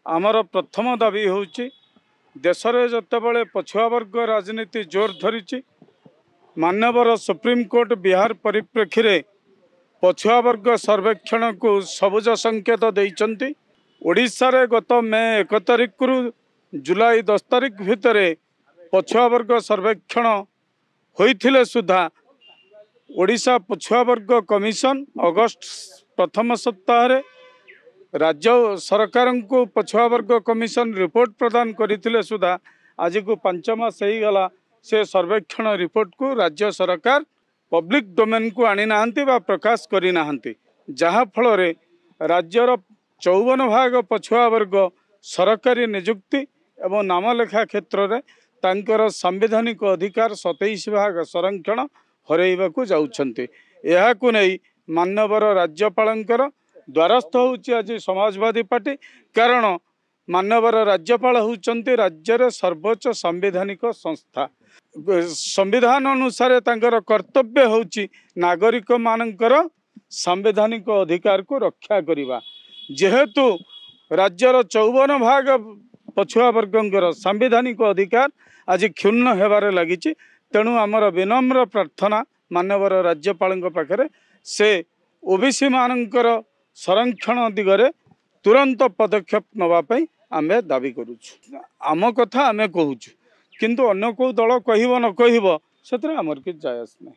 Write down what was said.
आमर प्रथम दाबी होउची देशरे जतबेले पछुआ वर्ग राजनीति जोर धरी मानवर सुप्रीम कोर्ट बिहार परिप्रेक्षी रे पछुआ वर्ग सर्वेक्षण को सबुज संकेत देइचंती। ओडिशा रे गत मे 1 तारिख रु जुलाई 10 तारिख भितर पछुआ वर्ग सर्वेक्षण होइथिले सुधा ओडिशा पछुआ वर्ग कमिशन अगस्त प्रथम सप्ताह रे राज्य सरकार को पछुआ वर्ग कमिशन रिपोर्ट प्रदान करथिले सुधा आज को 5 मास हो गला से सर्वेक्षण रिपोर्ट को राज्य सरकार पब्लिक डोमेन को आनी नाहंती बा प्रकाश करी नाहंती, जहा फल रे राज्यर 54 भाग पछुआ वर्ग सरकारी नियुक्ति एवं नामलेखा क्षेत्र में तांकर संवैधानिक अधिकार 27 भाग संरक्षण हरइबाकू जाउछंती। एहाकू नै मानवर राज्यपालंकर द्वारस्थ होउची आज समाजवादी पार्टी, कारण मानवर राज्यपाल होउचंती राज्यर सर्वोच्च संवैधानिक संस्था। संविधान अनुसार तांकर कर्तव्य होउची नागरिक मानकर संवैधानिक अधिकार को रक्षा करिबा। जेहेतु राज्यर 54 भाग पछुआ वर्गंकर संवैधानिक अधिकार आज क्षुण्ण हेबारे लागिची, तेणु आमर विनम्र प्रार्थना मानवर राज्यपाल पाखरे से ओबीसी मानकर संरक्षण दिगरे तुरंत पदक्षेप नवाई आमे दाबी करूछु। आम कथा आमे कहूछु, किंतु अन्य को दल कहब न कहब से आमर कि जायस नहीं।